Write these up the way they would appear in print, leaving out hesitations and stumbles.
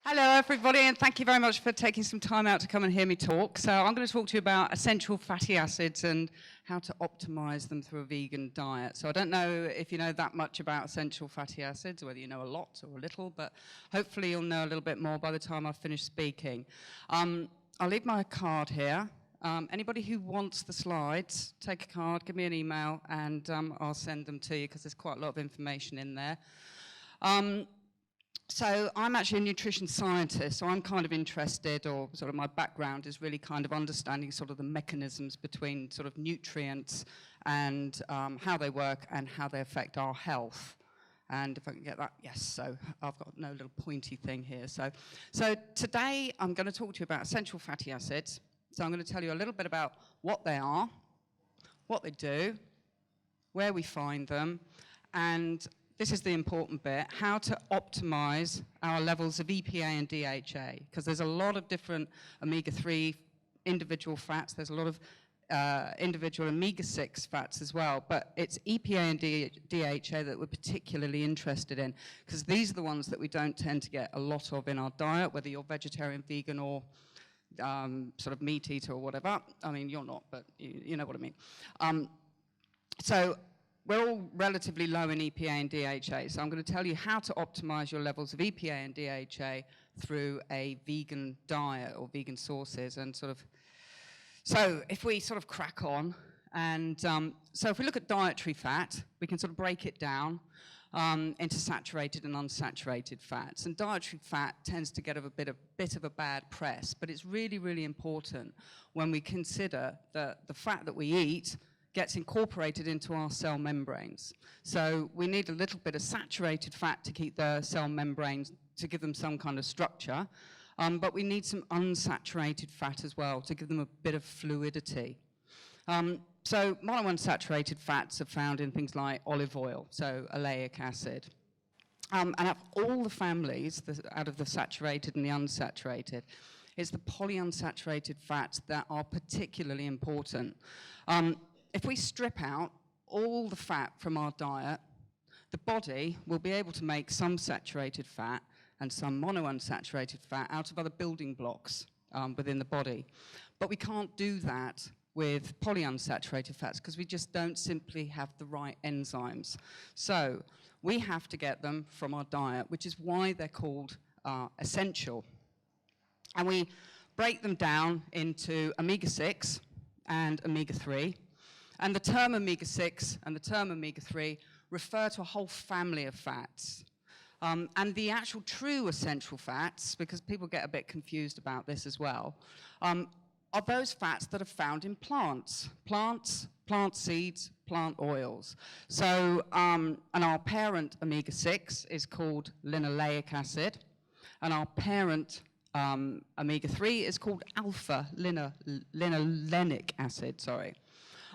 Hello everybody, and thank you very much for taking some time out to come and hear me talk. So I'm going to talk to you about essential fatty acids and how to optimize them through a vegan diet. So I don't know if you know that much about essential fatty acids, whether you know a lot or a little, but hopefully you'll know a little bit more by the time I've finished speaking. I'll leave my card here. Anybody who wants the slides, take a card, give me an email, and I'll send them to you because there's quite a lot of information in there. So I'm actually a nutrition scientist, so I'm kind of interested, or sort of my background is really kind of understanding sort of the mechanisms between sort of nutrients and how they work and how they affect our health. And if I can get that, yes, so I've got no little pointy thing here. So today I'm going to talk to you about essential fatty acids. So I'm going to tell you a little bit about what they are, what they do, where we find them, and this is the important bit, how to optimize our levels of EPA and DHA, because there's a lot of different omega-3 individual fats, there's a lot of individual omega-6 fats as well, but it's EPA and DHA that we're particularly interested in, because these are the ones that we don't tend to get a lot of in our diet, whether you're vegetarian, vegan, or sort of meat eater or whatever. I mean, you're not, but you know what I mean. So we're all relatively low in EPA and DHA, so I'm going to tell you how to optimize your levels of EPA and DHA through a vegan diet or vegan sources. And sort of, so if we sort of crack on, and so if we look at dietary fat, we can sort of break it down into saturated and unsaturated fats. And dietary fat tends to get a bit of a bad press, but it's really, really important when we consider that the fat that we eat gets incorporated into our cell membranes. So we need a little bit of saturated fat to keep the cell membranes, to give them some kind of structure, but we need some unsaturated fat as well to give them a bit of fluidity. So monounsaturated fats are found in things like olive oil, so oleic acid. And out of all the families, out of the saturated and the unsaturated, it's the polyunsaturated fats that are particularly important. If we strip out all the fat from our diet, the body will be able to make some saturated fat and some monounsaturated fat out of other building blocks within the body. But we can't do that with polyunsaturated fats because we just don't simply have the right enzymes. So we have to get them from our diet, which is why they're called essential. And we break them down into omega-6 and omega-3. And the term omega-6 and the term omega-3 refer to a whole family of fats. And the actual true essential fats, because people get a bit confused about this as well, are those fats that are found in plants, plant seeds, plant oils. So, and our parent omega-6 is called linoleic acid, and our parent omega-3 is called alpha-linolenic acid, sorry.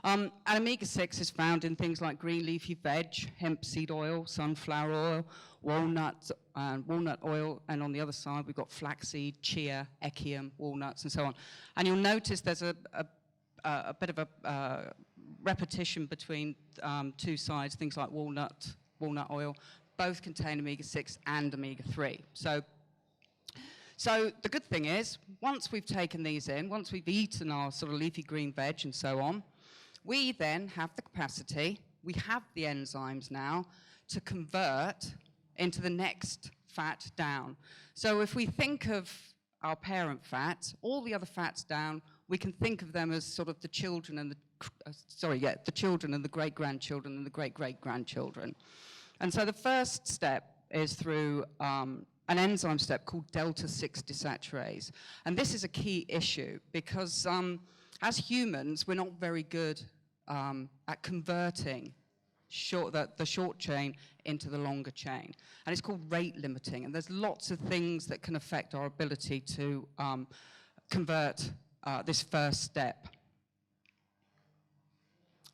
And omega-6 is found in things like green leafy veg, hemp seed oil, sunflower oil, walnut oil, and on the other side we've got flaxseed, chia, echium, walnuts, and so on. And you'll notice there's a bit of a repetition between two sides, things like walnut oil, both contain omega-6 and omega-3. So the good thing is, once we've taken these in, once we've eaten our sort of leafy green veg and so on, we then have the capacity, we have the enzymes now to convert into the next fat down. So if we think of our parent fat, all the other fats down, we can think of them as sort of the children and the children and the great-grandchildren and the great-great-grandchildren. And so the first step is through an enzyme step called delta-6 desaturase. And this is a key issue because as humans, we're not very good at converting the short chain into the longer chain. And it's called rate limiting. And there's lots of things that can affect our ability to convert this first step.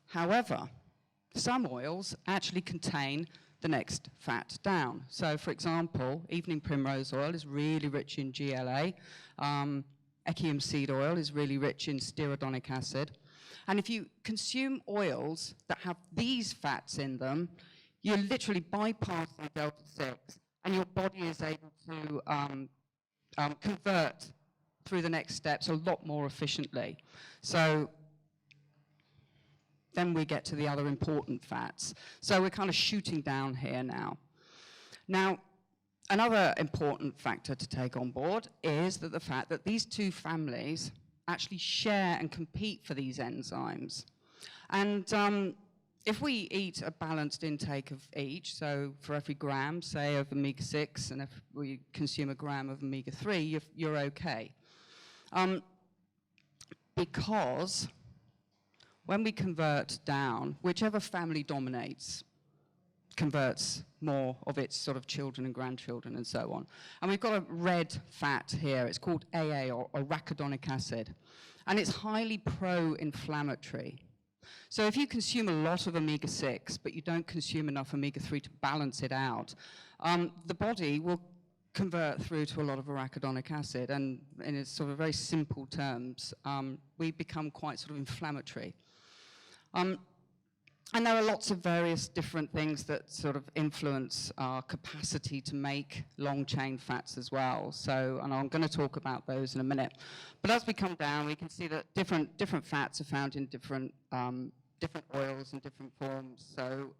However, some oils actually contain the next fat down. So, for example, evening primrose oil is really rich in GLA. Echium seed oil is really rich in stearidonic acid. And if you consume oils that have these fats in them, you're literally bypassing delta-6, and your body is able to convert through the next steps a lot more efficiently. So then we get to the other important fats. So we're kind of shooting down here now. Now, another important factor to take on board is that the fact that these two families actually share and compete for these enzymes. And if we eat a balanced intake of each, so for every gram, say, of omega-6, and if we consume a gram of omega-3, you're okay. Because when we convert down, whichever family dominates converts more of its sort of children and grandchildren and so on. And we've got a red fat here. It's called AA, or arachidonic acid. And it's highly pro-inflammatory. So if you consume a lot of omega-6, but you don't consume enough omega-3 to balance it out, the body will convert through to a lot of arachidonic acid. And in its sort of very simple terms, we become quite sort of inflammatory. And there are lots of various different things that sort of influence our capacity to make long-chain fats as well. So, and I'm going to talk about those in a minute. But as we come down, we can see that different fats are found in different oils and different forms. So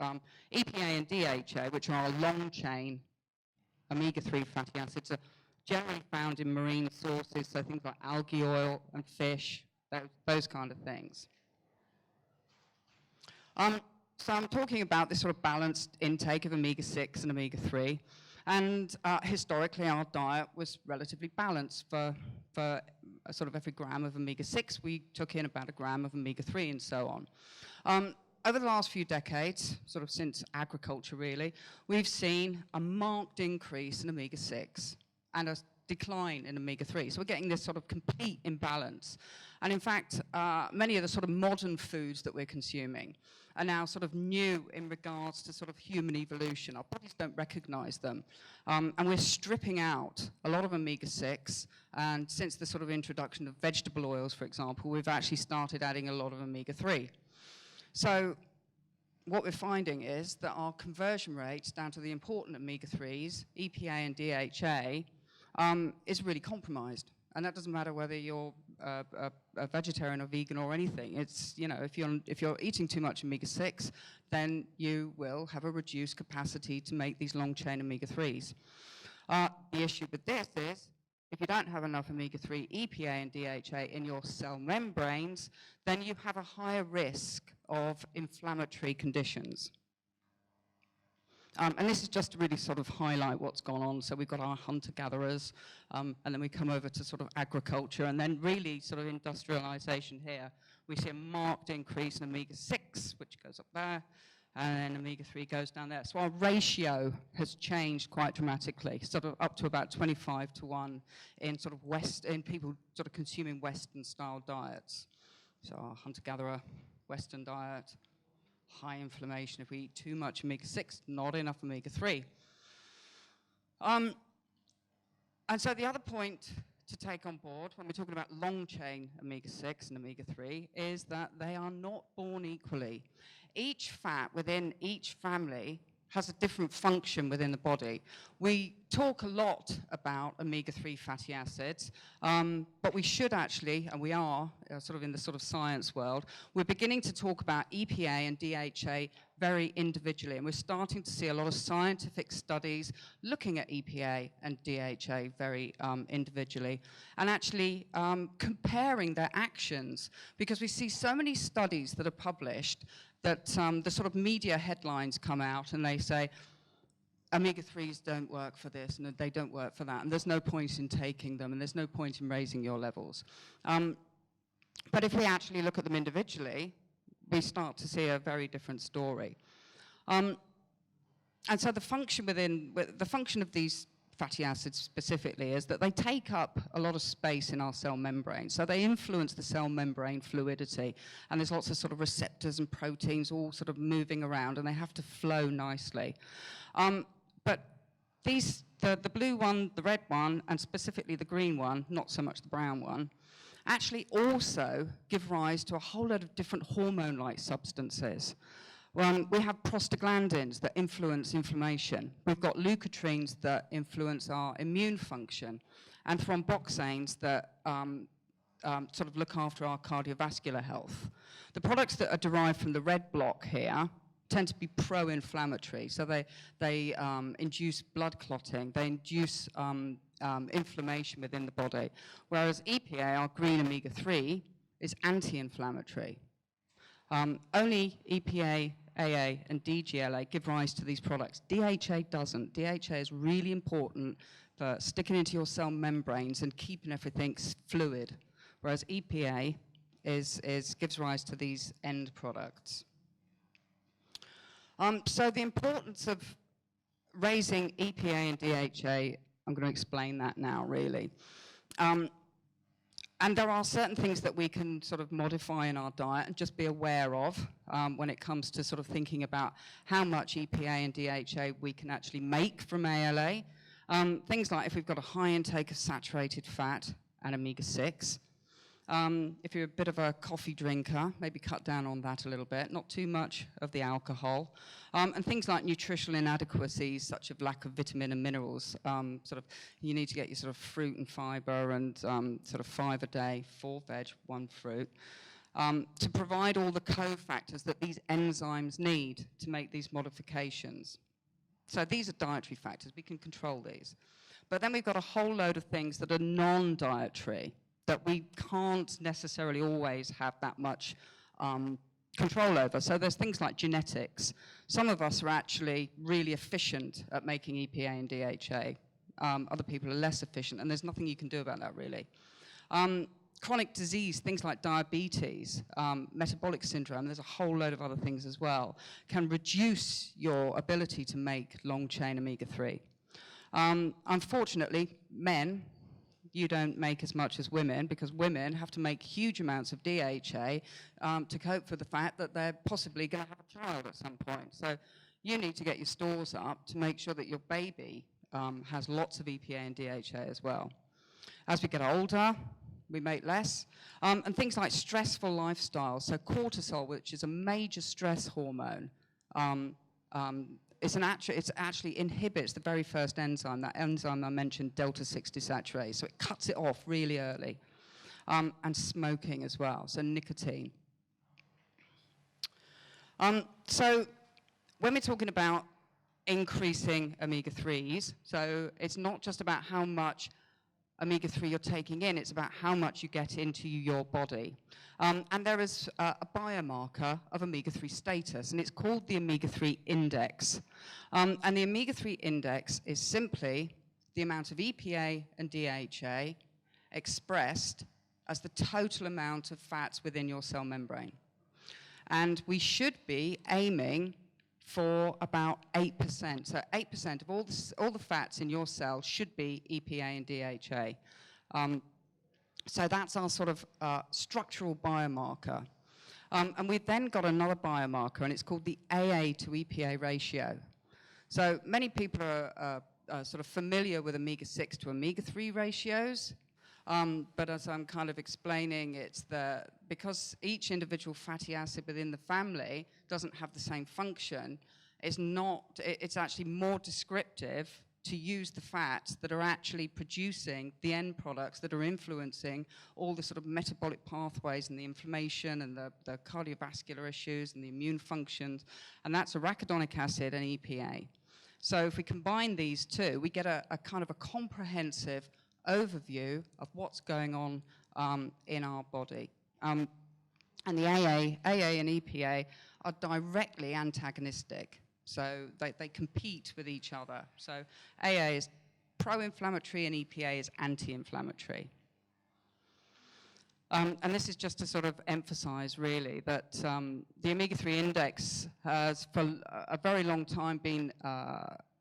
EPA and DHA, which are long-chain omega-3 fatty acids, are generally found in marine sources, so things like algae oil and fish, those kind of things. So I'm talking about this sort of balanced intake of omega-6 and omega-3. And historically, our diet was relatively balanced. For sort of every gram of omega-6, we took in about a gram of omega-3 and so on. Over the last few decades, sort of since agriculture really, we've seen a marked increase in omega-6 and a decline in omega-3. So we're getting this sort of complete imbalance. And in fact, many of the sort of modern foods that we're consuming are now sort of new in regards to sort of human evolution. Our bodies don't recognize them. And we're stripping out a lot of omega-6. And since the sort of introduction of vegetable oils, for example, we've actually started adding a lot of omega-3. So what we're finding is that our conversion rates down to the important omega-3s, EPA and DHA, is really compromised. And that doesn't matter whether you're a vegetarian or vegan or anything. It's, you know, if you're eating too much omega-6, then you will have a reduced capacity to make these long-chain omega-3s. The issue with this is, if you don't have enough omega-3, EPA and DHA in your cell membranes, then you have a higher risk of inflammatory conditions. And this is just to really sort of highlight what's gone on. So we've got our hunter-gatherers, and then we come over to sort of agriculture, and then really sort of industrialization here. We see a marked increase in omega-6, which goes up there, and then omega-3 goes down there. So our ratio has changed quite dramatically, sort of up to about 25-1 in sort of in people sort of consuming Western-style diets. So our hunter-gatherer, Western diet, high inflammation if we eat too much omega-6, not enough omega-3. And so the other point to take on board when we're talking about long-chain omega-6 and omega-3 is that they are not born equally. Each fat within each family has a different function within the body. We talk a lot about omega-3 fatty acids, but we should actually, and we are sort of in the sort of science world, we're beginning to talk about EPA and DHA very individually, and we're starting to see a lot of scientific studies looking at EPA and DHA very individually, and actually comparing their actions, because we see so many studies that are published that the sort of media headlines come out and they say, omega-3s don't work for this and they don't work for that, and there's no point in taking them and there's no point in raising your levels. But if we actually look at them individually, we start to see a very different story. And so the function of these fatty acids specifically is that they take up a lot of space in our cell membrane. So they influence the cell membrane fluidity, and there's lots of sort of receptors and proteins all sort of moving around, and they have to flow nicely. But the blue one, the red one, and specifically the green one, not so much the brown one, actually also give rise to a whole lot of different hormone-like substances. We have prostaglandins that influence inflammation. We've got leukotrienes that influence our immune function, and thromboxanes that sort of look after our cardiovascular health. The products that are derived from the red block here tend to be pro-inflammatory, so they induce blood clotting, they induce inflammation within the body, whereas EPA, our green omega-3, is anti-inflammatory. Only EPA, AA, and DGLA give rise to these products. DHA doesn't. DHA is really important for sticking into your cell membranes and keeping everything fluid, whereas EPA gives rise to these end products. So the importance of raising EPA and DHA, I'm going to explain that now, really. And there are certain things that we can sort of modify in our diet and just be aware of when it comes to sort of thinking about how much EPA and DHA we can actually make from ALA. Things like if we've got a high intake of saturated fat and omega-6. If you're a bit of a coffee drinker, maybe cut down on that a little bit, not too much of the alcohol. And things like nutritional inadequacies, such as lack of vitamin and minerals. Sort of, you need to get your sort of fruit and fiber and sort of 5 a day, 4 veg, 1 fruit, to provide all the cofactors that these enzymes need to make these modifications. So these are dietary factors, we can control these. But then we've got a whole load of things that are non-dietary, that we can't necessarily always have that much control over. So there's things like genetics. Some of us are actually really efficient at making EPA and DHA. Other people are less efficient, and there's nothing you can do about that, really. Chronic disease, things like diabetes, metabolic syndrome, there's a whole load of other things as well, can reduce your ability to make long-chain omega-3. Unfortunately, men, you don't make as much as women, because women have to make huge amounts of DHA to cope with the fact that they're possibly going to have a child at some point. So you need to get your stores up to make sure that your baby has lots of EPA and DHA as well. As we get older, we make less. And things like stressful lifestyles, so cortisol, which is a major stress hormone, it actually inhibits the very first enzyme, that enzyme I mentioned, delta-6 desaturase, so it cuts it off really early. And smoking as well, so nicotine. So when we're talking about increasing omega-3s, so it's not just about how much omega-3 you're taking in, it's about how much you get into your body. And there is a biomarker of omega-3 status, and it's called the omega-3 index. And the omega-3 index is simply the amount of EPA and DHA expressed as the total amount of fats within your cell membrane. And we should be aiming for about 8%. So 8% of all the fats in your cell should be EPA and DHA. So that's our sort of structural biomarker. And we've then got another biomarker, and it's called the AA to EPA ratio. So many people are sort of familiar with omega-6 to omega-3 ratios. But as I'm kind of explaining, it's because each individual fatty acid within the family doesn't have the same function, it's actually more descriptive to use the fats that are actually producing the end products that are influencing all the sort of metabolic pathways and the inflammation and the cardiovascular issues and the immune functions, and that's arachidonic acid and EPA. So if we combine these two, we get a kind of a comprehensive overview of what's going on in our body. And the AA and EPA are directly antagonistic. So they compete with each other. So AA is pro-inflammatory and EPA is anti-inflammatory. And this is just to sort of emphasize, really, that the omega-3 index has for a very long time been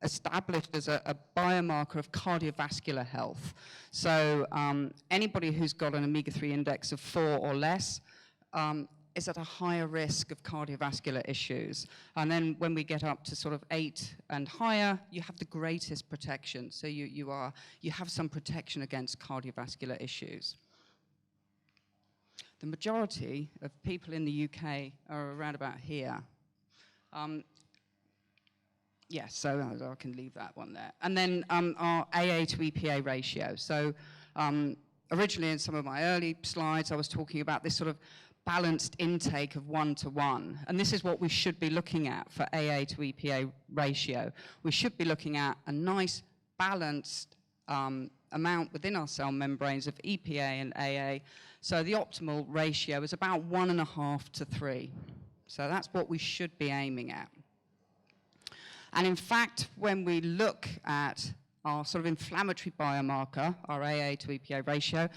established as a biomarker of cardiovascular health. So anybody who's got an omega-3 index of 4 or less is at a higher risk of cardiovascular issues. And then when we get up to sort of 8 and higher, you have the greatest protection. So you have some protection against cardiovascular issues. The majority of people in the UK are around about here. Yes, so I can leave that one there. And then our AA to EPA ratio. So originally in some of my early slides, I was talking about this sort of balanced intake of 1-to-1. And this is what we should be looking at for AA to EPA ratio. We should be looking at a nice balanced amount within our cell membranes of EPA and AA. So the optimal ratio is about 1.5 to 3. So that's what we should be aiming at. And in fact, when we look at our sort of inflammatory biomarker, our AA to EPA ratio,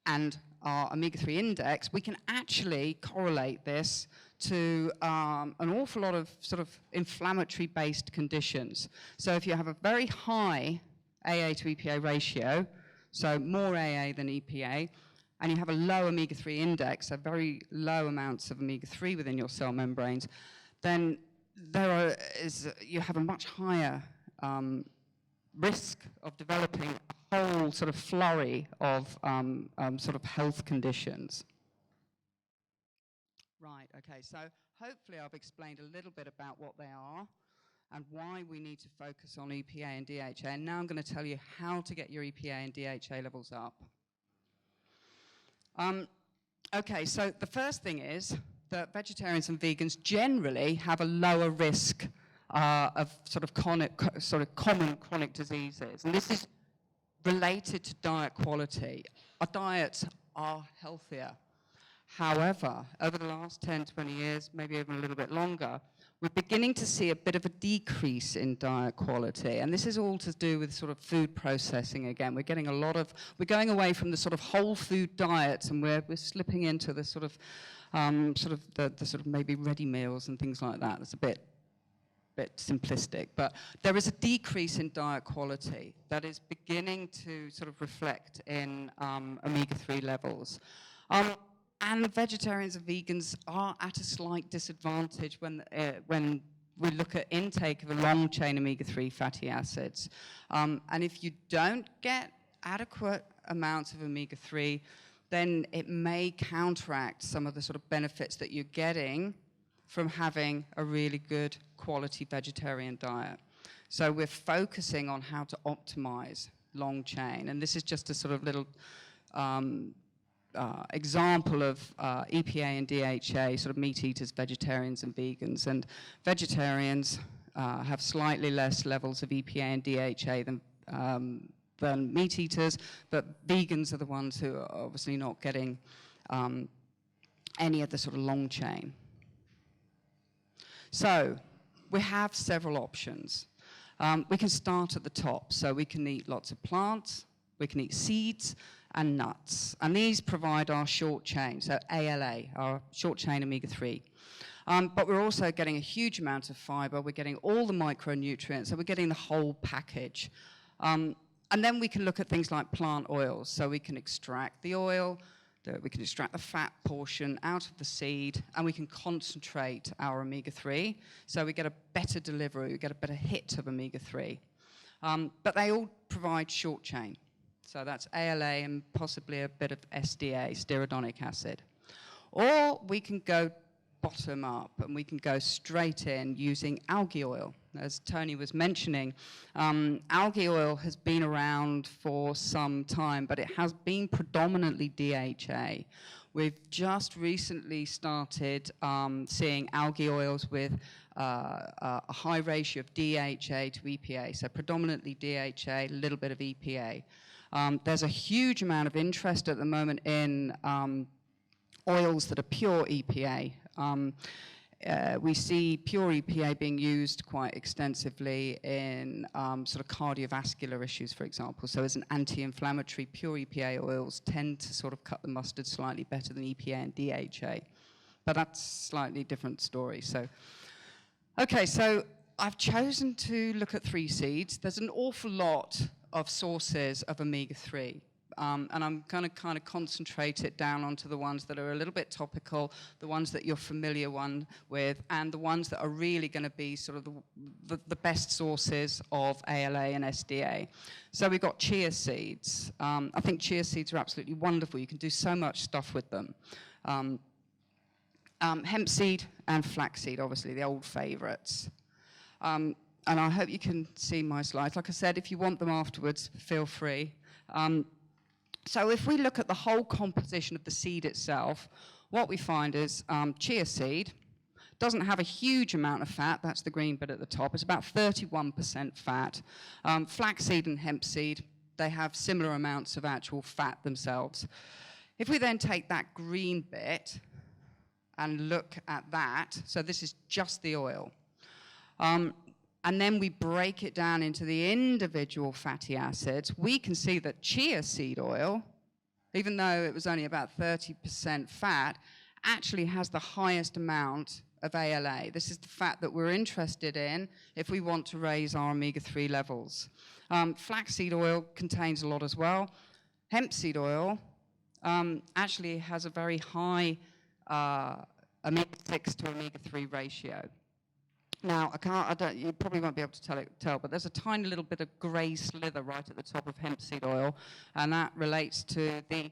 and our omega-3 index, we can actually correlate this to an awful lot of sort of inflammatory-based conditions. So if you have a very high AA to EPA ratio, so more AA than EPA, and you have a low omega-3 index, so very low amounts of omega-3 within your cell membranes, then you have a much higher risk of developing a whole sort of flurry of sort of health conditions. Right, okay, so hopefully I've explained a little bit about what they are and why we need to focus on EPA and DHA. And now I'm going to tell you how to get your EPA and DHA levels up. Okay, so the first thing is that vegetarians and vegans generally have a lower risk of sort of common chronic diseases. And this is related to diet quality. Our diets are healthier. However, over the last 10, 20 years, maybe even a little bit longer, we're beginning to see a bit of a decrease in diet quality. And this is all to do with sort of food processing again. We're going away from the sort of whole food diets, and we're slipping into the sort of maybe ready meals and things like that. That's a bit simplistic, but there is a decrease in diet quality that is beginning to sort of reflect in omega-3 levels. And vegetarians and vegans are at a slight disadvantage when we look at intake of a long-chain omega-3 fatty acids. And if you don't get adequate amounts of omega-3, then it may counteract some of the sort of benefits that you're getting from having a really good quality vegetarian diet. So we're focusing on how to optimize long chain. And this is just a sort of little example of EPA and DHA, sort of meat eaters, vegetarians and vegans. And vegetarians have slightly less levels of EPA and DHA than meat eaters, but vegans are the ones who are obviously not getting any of the sort of long chain. So we have several options. We can start at the top. So we can eat lots of plants, we can eat seeds and nuts. And these provide our short chain, so ALA, our short chain omega-3. But we're also getting a huge amount of fiber, we're getting all the micronutrients, so we're getting the whole package. And then we can look at things like plant oils. So we can extract the oil, we can extract the fat portion out of the seed, and we can concentrate our omega-3. So we get a better delivery, we get a better hit of omega-3. But they all provide short chain. So that's ALA and possibly a bit of SDA, stearidonic acid. Or we can go bottom up and we can go straight in using algae oil. As Tony was mentioning, algae oil has been around for some time, but it has been predominantly DHA. We've just recently started seeing algae oils with a high ratio of DHA to EPA, so predominantly DHA, a little bit of EPA. There's a huge amount of interest at the moment in oils that are pure EPA. We see pure EPA being used quite extensively in sort of cardiovascular issues, for example. So as an anti-inflammatory, pure EPA oils tend to sort of cut the mustard slightly better than EPA and DHA. But that's a slightly different story. So, okay, so I've chosen to look at 3 seeds. There's an awful lot of sources of omega-3. And I'm going to kind of concentrate it down onto the ones that are a little bit topical, the ones that you're familiar with, and the ones that are really going to be sort of the best sources of ALA and SDA. So we've got chia seeds. I think chia seeds are absolutely wonderful. You can do so much stuff with them. Hemp seed and flaxseed, obviously, the old favourites. And I hope you can see my slides. Like I said, if you want them afterwards, feel free. So if we look at the whole composition of the seed itself, what we find is chia seed doesn't have a huge amount of fat. That's the green bit at the top. It's about 31% fat. Flaxseed and hemp seed, they have similar amounts of actual fat themselves. If we then take that green bit and look at that, so this is just the oil, and then we break it down into the individual fatty acids, we can see that chia seed oil, even though it was only about 30% fat, actually has the highest amount of ALA. This is the fat that we're interested in if we want to raise our omega-3 levels. Flaxseed oil contains a lot as well. Hemp seed oil actually has a very high omega-6 to omega-3 ratio. Now, you probably won't be able to tell, but there's a tiny little bit of grey slither right at the top of hemp seed oil, and that relates to the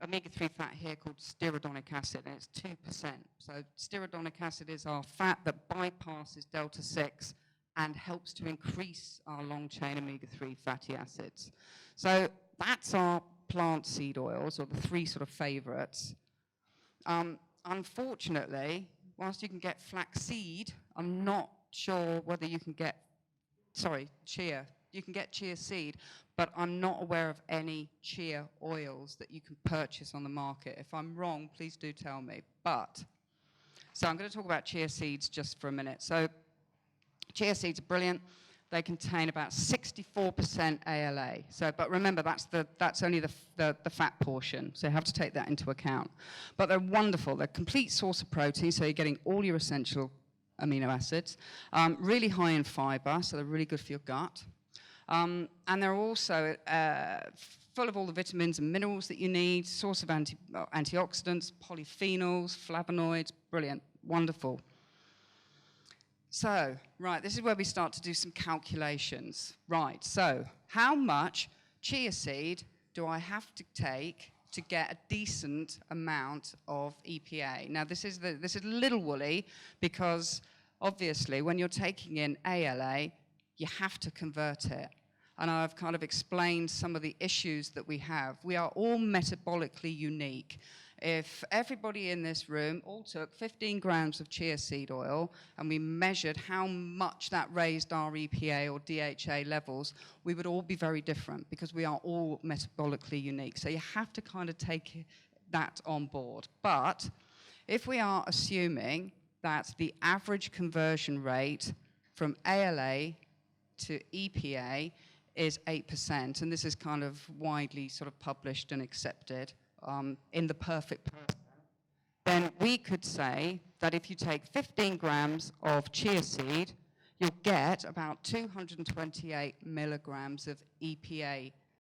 omega-3 fat here called stearidonic acid, and it's 2%. So stearidonic acid is our fat that bypasses delta-6 and helps to increase our long-chain omega-3 fatty acids. So that's our plant seed oils, or the three sort of favourites. Unfortunately, whilst you can get flaxseed, I'm not sure whether you can get, chia. You can get chia seed, but I'm not aware of any chia oils that you can purchase on the market. If I'm wrong, please do tell me. So I'm going to talk about chia seeds just for a minute. So chia seeds are brilliant. They contain about 64% ALA. But remember, that's only the fat portion, so you have to take that into account. But they're wonderful. They're a complete source of protein, so you're getting all your essential amino acids. Really high in fiber, so they're really good for your gut. And they're also full of all the vitamins and minerals that you need, source of antioxidants, polyphenols, flavonoids, brilliant, wonderful. So, right, this is where we start to do some calculations. Right, so how much chia seed do I have to take to get a decent amount of EPA? Now, this is a little woolly because, obviously, when you're taking in ALA, you have to convert it. And I've kind of explained some of the issues that we have. We are all metabolically unique. If everybody in this room all took 15 grams of chia seed oil and we measured how much that raised our EPA or DHA levels, we would all be very different because we are all metabolically unique. So you have to kind of take that on board. But if we are assuming that the average conversion rate from ALA to EPA is 8%, and this is kind of widely sort of published and accepted in the perfect person, then we could say that if you take 15 grams of chia seed, you'll get about 228 milligrams of EPA